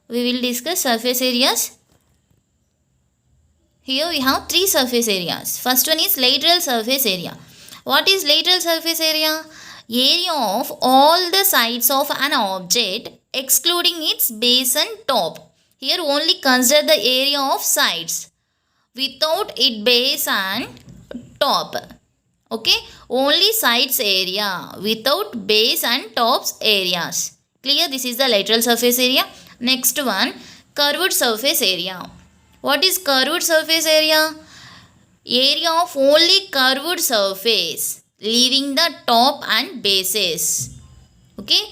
we will discuss surface areas. Here we have three surface areas. First one is lateral surface area. What is lateral surface area? Area of all the sides of an object excluding its base and top. Here only consider the area of sides without its base and top. Okay, only sides area without base and tops areas. Clear? This is the lateral surface area. Next one, curved surface area. What is curved surface area? Area of only curved surface leaving the top and bases. Okay,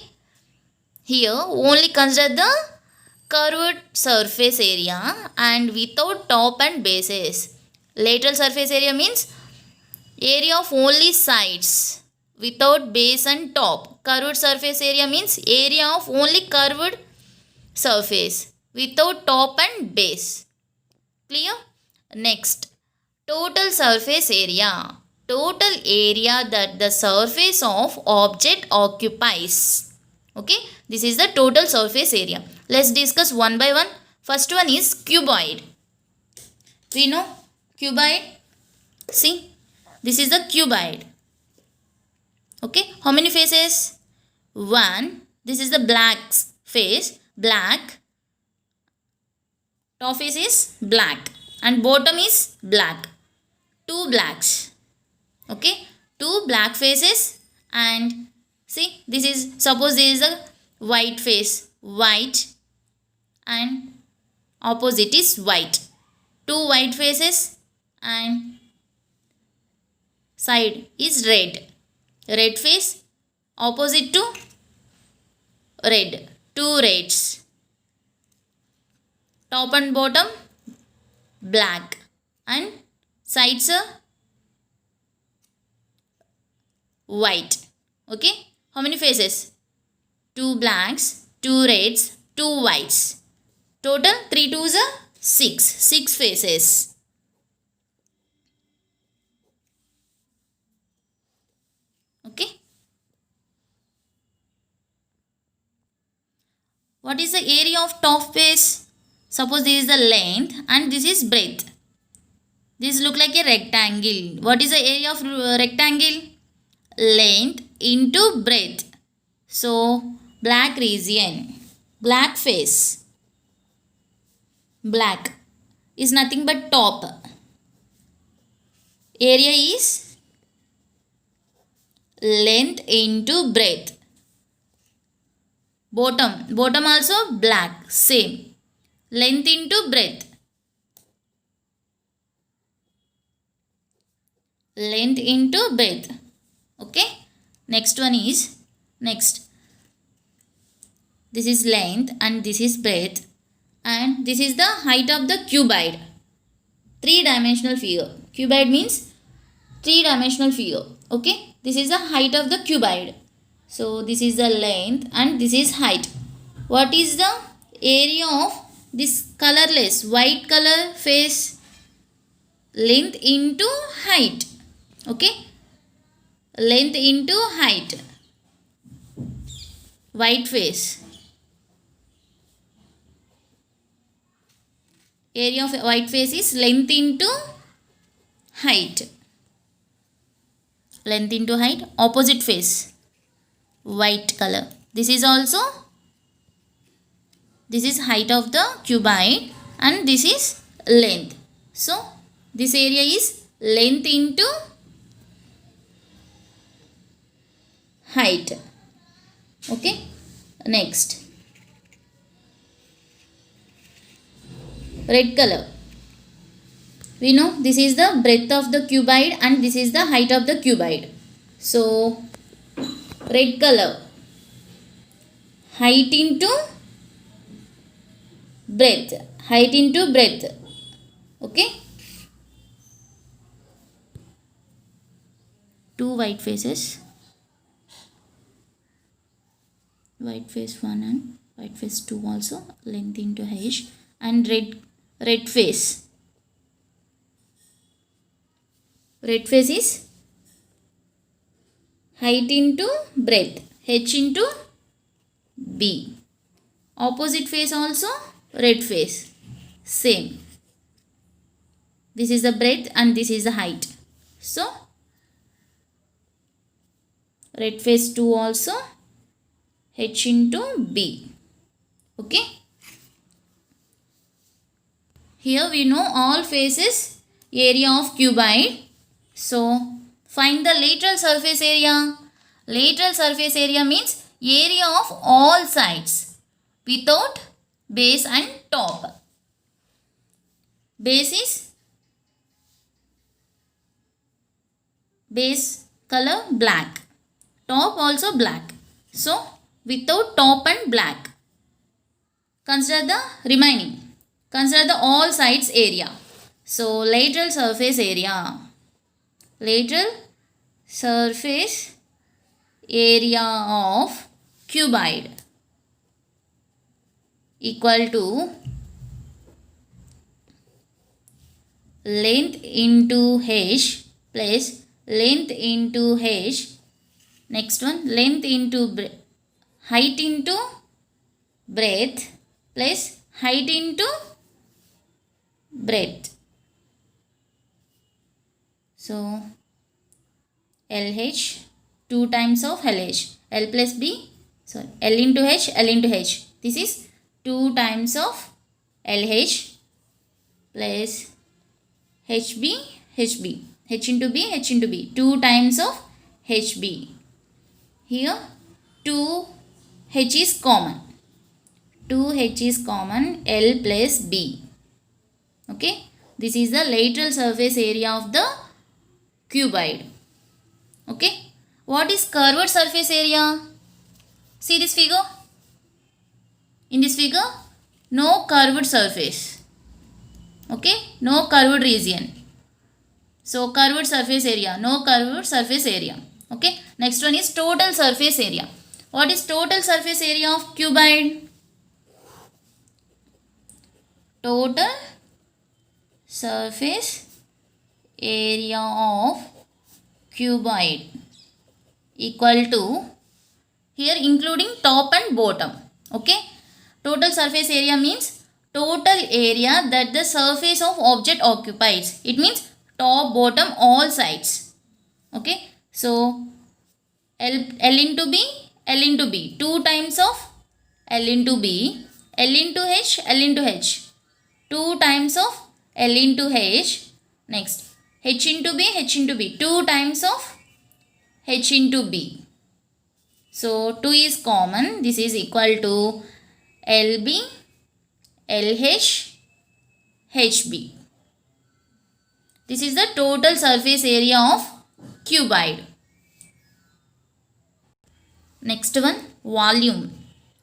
here only consider the curved surface area and without top and bases. Lateral surface area means area of only sides without base and top. Curved surface area means area of only curved surface without top and base. Clear? Next, total surface area. Total area that the surface of object occupies. Okay, this is the total surface area. Let's discuss one by one. First one is cuboid. We know cuboid. See, this is the cuboid. Okay, how many faces? One. This is the black face. Black. Top face is black and bottom is black. Two blacks. Okay, two black faces, and see, this is, suppose there is a white face, white, and opposite is white. Two white faces and side is red. Red face opposite to red. Two reds. Top and bottom black and sides are white. Okay, how many faces? Two blacks, two reds, two whites. Total 3 twos are 6. 6 faces. Okay. What is the area of top face? Suppose this is the length and this is breadth. This look like a rectangle. What is the area of rectangle? Length into breadth. So, black region. Black face. Black is nothing but top. Area is length into breadth. Bottom. Bottom also black. Same. Length into breadth. Length into breadth. Okay. Next one is, next. This is length and this is breadth. And this is the height of the cuboid. 3-dimensional figure. Cuboid means 3-dimensional figure. Okay. This is the height of the cuboid. So, this is the length and this is height. What is the area of this colorless white color face? Length into height. Okay. Length into height. White face. Area of white face is length into height. Length into height. Opposite face. White color. This is also, this is height of the cuboid and this is length. So, this area is length into height. Okay. Next. Red color. We know this is the breadth of the cuboid and this is the height of the cuboid. So, red color. Height into breadth. Height into breadth. Okay. Two white faces. White face 1 and white face 2 also. Length into height. And red face. Red face is height into breadth. H into B. Opposite face also red face. Same. This is the breadth and this is the height. So red face 2 also h into b. Okay. Here we know all faces area of cuboid. So find the lateral surface area. Lateral surface area means area of all sides without base and top. Base is base color black. Top also black. So without top and black. Consider the remaining. Consider the all sides area. So lateral surface area. Lateral surface area of cuboid equal to length into h plus length into h. Next one, length into height into breadth plus height into breadth. So LH 2 times of LH. L plus B, sorry, L into H, L into H. This is 2 times of LH plus HB, HB. H into B, H into B. 2 times of HB. Here 2H is common. 2H is common, L plus B. Okay. This is the lateral surface area of the cuboid. Okay. What is curved surface area? See this figure? In this figure, no curved surface. Okay. No curved region. So curved surface area. No curved surface area. Okay. Next one is total surface area. What is total surface area of cuboid? Total surface area of cuboid equal to, here including top and bottom. Okay. Total surface area means total area that the surface of object occupies. It means top, bottom, all sides. Okay. So L into B, L into B. 2 times of L into B, L into H, L into H. 2 times of L into H. Next H into B, H into B. 2 times of H into B. So 2 is common. This is equal to LB, LH, HB. This is the total surface area of cuboid. Next one, volume.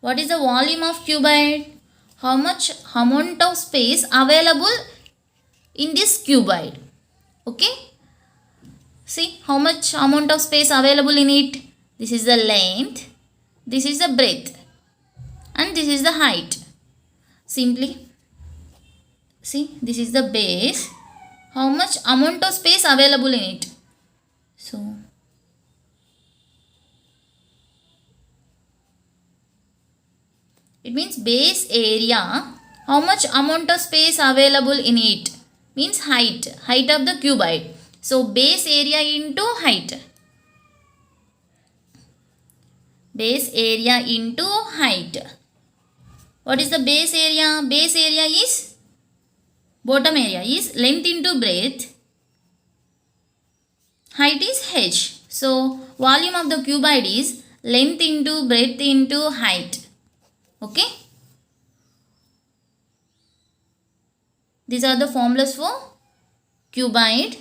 What is the volume of cuboid? How much amount of space available in this cuboid? Okay. See how much amount of space available in it. This is the length, this is the breadth, and this is the height. Simply see, this is the base. How much amount of space available in it? So it means base area. How much amount of space available in it? Means height of the cuboid. So base area into height. Base area into height. What is the base area? Base area is, bottom area is length into breadth. Height is h. So volume of the cuboid is length into breadth into height. Okay. These are the formulas for cuboid.